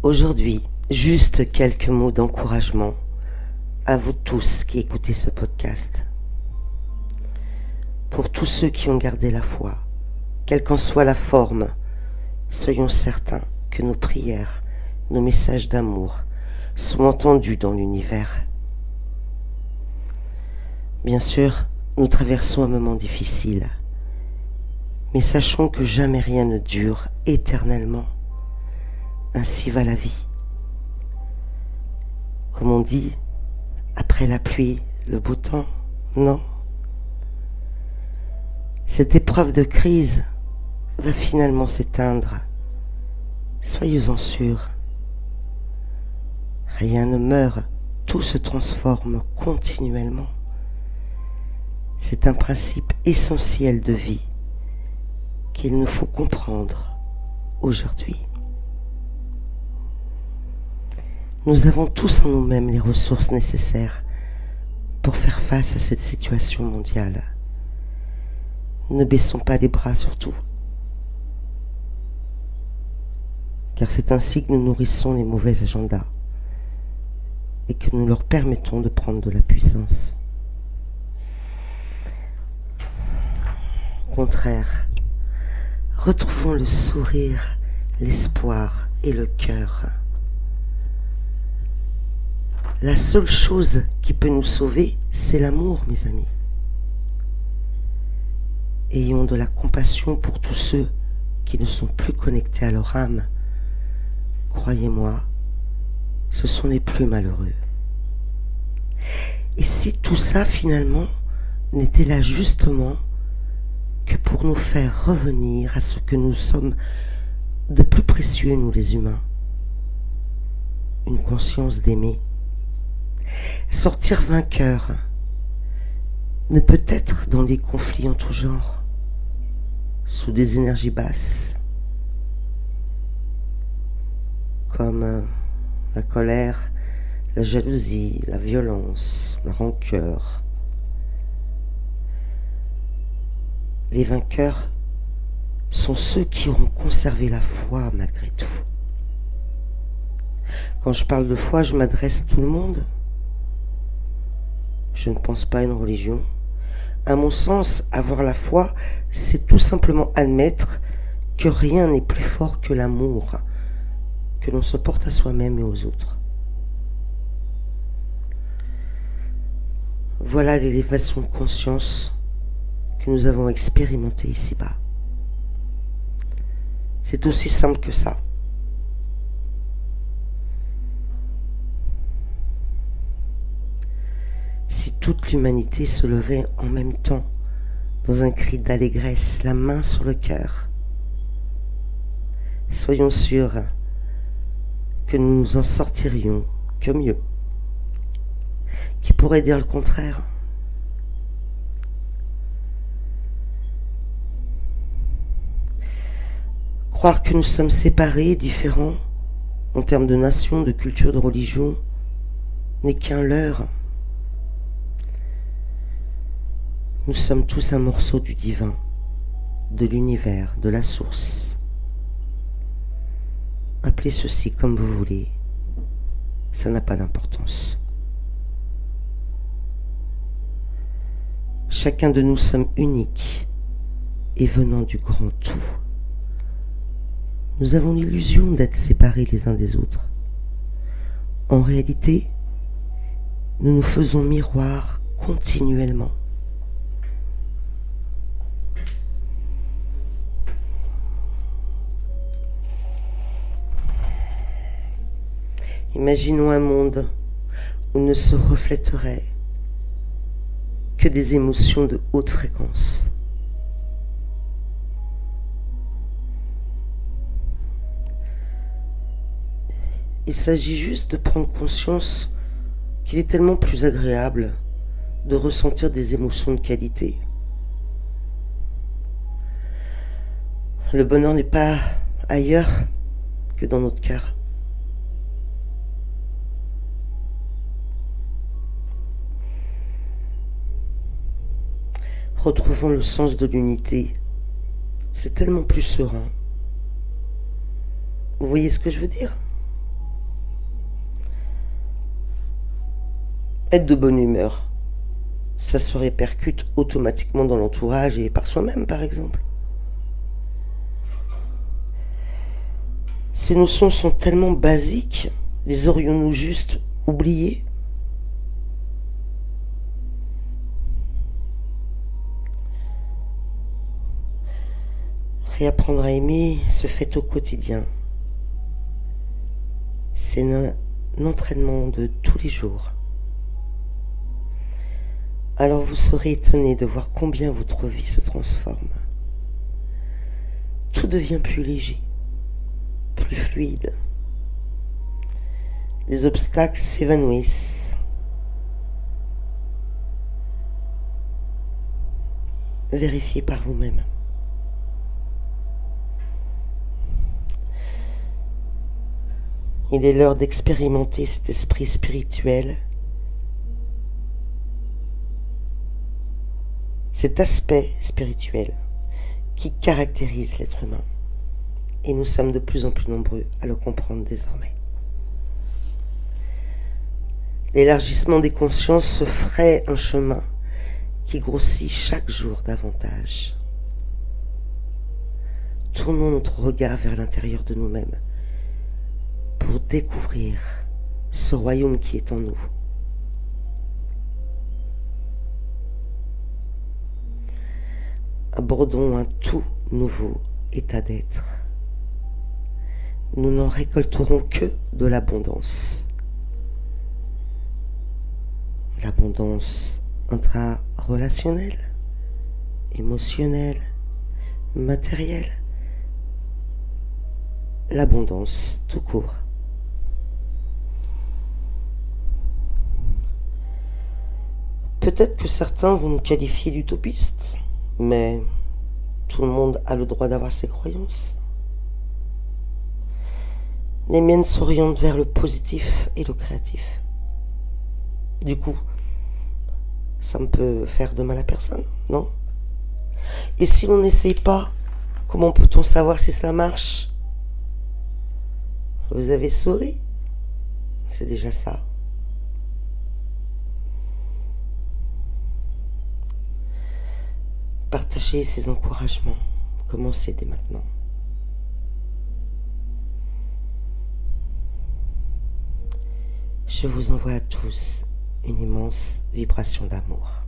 Aujourd'hui, juste quelques mots d'encouragement à vous tous qui écoutez ce podcast. Pour tous ceux qui ont gardé la foi, quelle qu'en soit la forme, soyons certains que nos prières, nos messages d'amour sont entendus dans l'univers. Bien sûr, nous traversons un moment difficile, mais sachons que jamais rien ne dure éternellement. Ainsi va la vie. Comme on dit, après la pluie, le beau temps, non. Cette épreuve de crise va finalement s'éteindre. Soyez-en sûrs. Rien ne meurt, tout se transforme continuellement. C'est un principe essentiel de vie qu'il nous faut comprendre aujourd'hui. Nous avons tous en nous-mêmes les ressources nécessaires pour faire face à cette situation mondiale. Ne baissons pas les bras surtout, car c'est ainsi que nous nourrissons les mauvais agendas et que nous leur permettons de prendre de la puissance. Au contraire, retrouvons le sourire, l'espoir et le cœur. La seule chose qui peut nous sauver, c'est l'amour, mes amis. Ayons de la compassion pour tous ceux qui ne sont plus connectés à leur âme. Croyez-moi, ce sont les plus malheureux. Et si tout ça, finalement, n'était là justement que pour nous faire revenir à ce que nous sommes de plus précieux, nous les humains, une conscience d'aimer. Sortir vainqueur ne peut être dans des conflits en tout genre, sous des énergies basses, comme la colère, la jalousie, la violence, la rancœur. Les vainqueurs sont ceux qui auront conservé la foi malgré tout. Quand je parle de foi, je m'adresse à tout le monde. Je ne pense pas à une religion. À mon sens, avoir la foi, c'est tout simplement admettre que rien n'est plus fort que l'amour que l'on se porte à soi-même et aux autres. Voilà l'élévation de conscience que nous avons expérimentée ici-bas. C'est aussi simple que ça. Si toute l'humanité se levait en même temps, dans un cri d'allégresse, la main sur le cœur, soyons sûrs que nous nous en sortirions que mieux. Qui pourrait dire le contraire? Croire que nous sommes séparés, différents, en termes de nation, de culture, de religion, n'est qu'un leurre. Nous sommes tous un morceau du divin, de l'univers, de la source. Appelez ceci comme vous voulez, ça n'a pas d'importance. Chacun de nous sommes uniques et venant du grand tout. Nous avons l'illusion d'être séparés les uns des autres. En réalité, nous nous faisons miroir continuellement. Imaginons un monde où ne se reflèteraient que des émotions de haute fréquence. Il s'agit juste de prendre conscience qu'il est tellement plus agréable de ressentir des émotions de qualité. Le bonheur n'est pas ailleurs que dans notre cœur. Retrouvons le sens de l'unité. C'est tellement plus serein. Vous voyez ce que je veux dire? Être de bonne humeur, ça se répercute automatiquement dans l'entourage et par soi-même, par exemple. Ces notions sont tellement basiques, les aurions-nous juste oubliées? Réapprendre à aimer se fait au quotidien. C'est un entraînement de tous les jours. Alors vous serez étonné de voir combien votre vie se transforme. Tout devient plus léger, plus fluide. Les obstacles s'évanouissent. Vérifiez par vous-même. Il est l'heure d'expérimenter cet esprit spirituel, cet aspect spirituel qui caractérise l'être humain. Et nous sommes de plus en plus nombreux à le comprendre désormais. L'élargissement des consciences se ferait un chemin qui grossit chaque jour davantage. Tournons notre regard vers l'intérieur de nous-mêmes pour découvrir ce royaume qui est en nous. Abordons un tout nouveau état d'être. Nous n'en récolterons que de l'abondance. L'abondance intra-relationnelle, émotionnelle, matérielle. L'abondance tout court. Peut-être que certains vont nous qualifier d'utopistes, mais tout le monde a le droit d'avoir ses croyances. Les miennes s'orientent vers le positif et le créatif. Du coup, ça ne peut faire de mal à personne, non? Et si l'on n'essaye pas, comment peut-on savoir si ça marche? Vous avez souri? C'est déjà ça. Partagez ces encouragements. Commencez dès maintenant. Je vous envoie à tous une immense vibration d'amour.